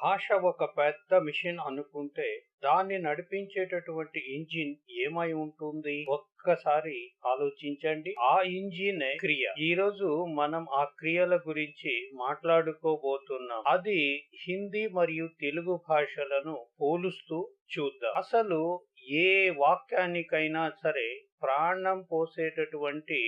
భాష ఒక పెద్ద మిషన్ అనుకుంటే దాన్ని నడిపించేటటువంటి ఇంజిన్ ఏమై ఉంటుంది? ఒక్కసారి ఆలోచించండి. ఆ ఇంజినే క్రియ. ఈ రోజు మనం ఆ క్రియల గురించి మాట్లాడుకోబోతున్నాం. అది హిందీ మరియు తెలుగు భాషలను పోలుస్తూ చూద్దాం. అసలు ఏ వాక్యానికైనా సరే ప్రాణం పోసేటటువంటి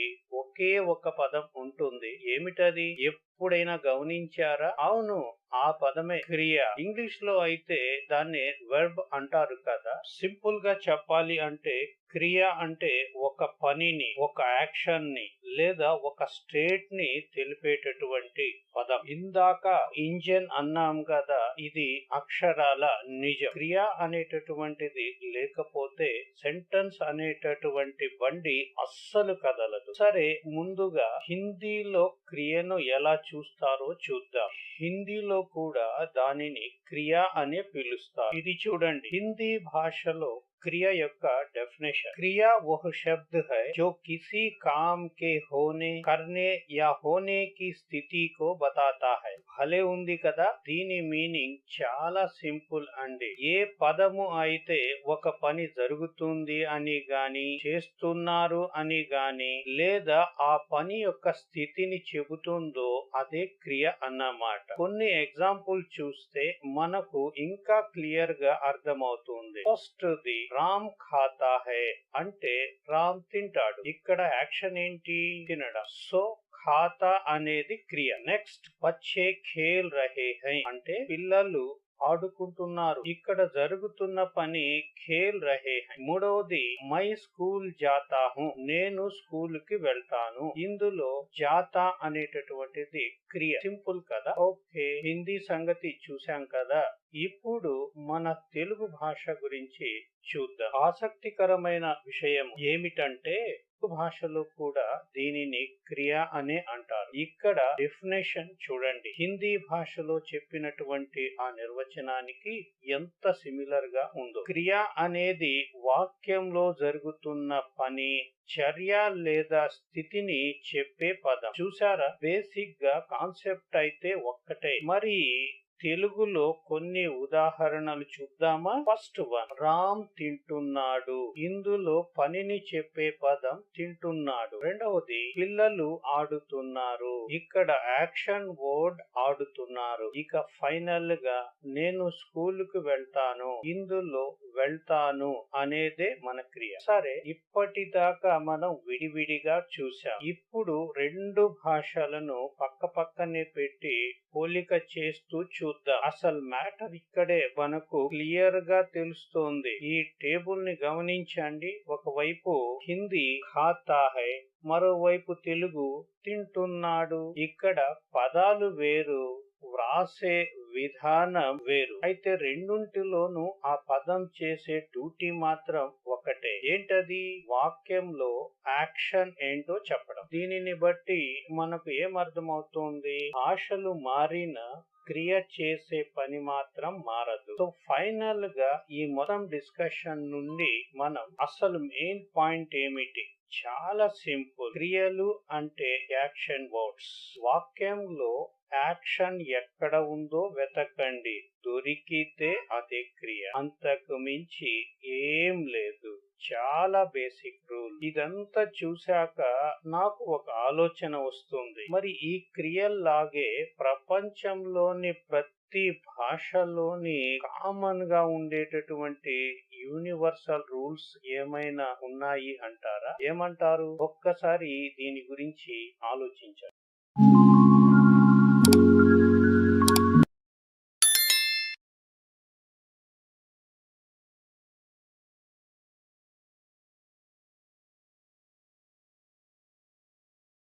ఒకే ఒక పదం ఉంటుంది. ఏమిటది? ఎప్పుడైనా గమనించారా? అవును, ఆ పదమే క్రియ. ఇంగ్లీష్ లో అయితే దాన్ని వెర్బ్ అంటారు కదా. సింపుల్ గా చెప్పాలి అంటే క్రియ అంటే ఒక పనిని, ఒక యాక్షన్ ని లేదా ఒక స్టేట్ ని తెలిపేటటువంటి పదం. ఇందాక ఇంజన్ అన్నాం కదా, ఇది అక్షరాల నిజం. క్రియ అనేటటువంటిది లేకపోతే సెంటెన్స్ అనేటటువంటి బండి అస్సలు కదలదు. సరే, ముందుగా హిందీలో క్రియను ఎలా చూస్తారో చూద్దాం. హిందీలో కూడా దానిని క్రియ అనే పిలుస్తారు. ఇది చూడండి, హిందీ భాషలో क्रिया యొక్క डेफिनेशन। क्रिया वह शब्द है जो किसी काम के होने, करने या होने की स्थिति को बताता है। భలే ఉంది కదా. దీని మీనింగ్ చాలా సింపుల్ అండి. ఏ పదము అయితే ఒక పని జరుగుతుంది అని గాని, చేస్తున్నారు అని గాని, లేదా ఆ పని యొక్క స్థితిని చెబుతుందో అదే క్రియ అన్నమాట. కొన్ని ఎగ్జాంపుల్ చూస్తే మనకు ఇంకా క్లియర్ గా అర్థమవుతుంది. ఫస్ట్ ది రామ్ ఖాతా హై అంటే రామ్ తింటాడు. ఇక్కడ యాక్షన్ ఏంటి? తినడం. సో ఖాతా అనేది క్రియ. నెక్స్ట్ బచ్చే ఖేల్ రహే హై అంటే పిల్లలు ఆడుకుంటున్నారు. ఇక్కడ జరుగుతున్న పని ఖేల్ రహే హై. మూడవది మై స్కూల్ జాతా హూ నేను స్కూల్ కి వెళ్తాను. ఇందులో జాతా అనేటటువంటిది క్రియ. సింపుల్ కదా. ఓకే, హిందీ సంగతి చూసాం కదా. ఇప్పుడు మన తెలుగు భాష గురించి చూద్దాం. ఆసక్తికరమైన విషయం ఏమిటంటే తెలుగు భాషలో కూడా దీనిని క్రియ అనే అంటారు. ఇక్కడ డెఫినేషన్ చూడండి. హిందీ భాషలో చెప్పినటువంటి ఆ నిర్వచనానికి ఎంత సిమిలర్ గా ఉందో. క్రియ అనేది వాక్యంలో జరుగుతున్న పని, చర్య లేదా స్థితిని చెప్పే పదం. చూసారా, బేసిక్ గా కాన్సెప్ట్ అయితే ఒక్కటే. మరి తెలుగులో కొన్ని ఉదాహరణలు చూద్దామా? ఫస్ట్ వన్, రామ్ తింటున్నాడు. ఇందులో పనిని చెప్పే పదం తింటున్నాడు. రెండవది, పిల్లలు ఆడుతున్నారు. ఇక్కడ యాక్షన్ వర్డ్ ఆడుతున్నారు. ఇక ఫైనల్ గా నేను స్కూల్ కు వెళ్తాను. ఇందులో వెళ్తాను అనేదే మన క్రియ. సరే, ఇప్పటిదాకా మనం విడివిడిగా చూసాం. ఇప్పుడు రెండు భాషలను పక్క పక్కనే పెట్టి పోలిక చేస్తూ చూద్దాం. అసలు మ్యాటర్ ఇక్కడే మనకు క్లియర్ గా తెలుస్తోంది. ఈ టేబుల్ ని గమనించండి. ఒకవైపు హిందీ ఖాతా హై, మరోవైపు తెలుగు తింటున్నాడు. ఇక్కడ పదాలు వేరు, వ్రాసే విధానం వేరు. అయితే రెండింటిలోనూ ఆ పదం చేసే డ్యూటీ మాత్రం ఒకటే. ఏంటది? వాక్యంలో యాక్షన్ ఏంటో చెప్పడం. దీనిని బట్టి మనకు ఏమర్థమవుతుంది? భాషలు మారిన క్రియ చేసే పని మాత్రం మారదు. సో ఫైనల్ గా ఈ మొత్తం డిస్కషన్ నుండి మనం అసలు మెయిన్ పాయింట్ ఏమిటి? చాలా సింపుల్. క్రియలు అంటే యాక్షన్ వర్డ్స్. వాక్యంలో యాక్షన్ ఎక్కడ ఉందో వెతకండి, దొరికితే అదే క్రియ. అంతకు మించి ఏం లేదు. చాలా బేసిక్ రూల్. ఇదంతా చూశాక నాకు ఒక ఆలోచన వస్తుంది. మరి ఈ క్రియల్లాగే ప్రపంచంలోని ప్రతి భాషలోని కామన్ గా ఉండేటటువంటి యూనివర్సల్ రూల్స్ ఏమైనా ఉన్నాయి అంటారా? ఏమంటారు? ఒక్కసారి దీని గురించి ఆలోచించండి.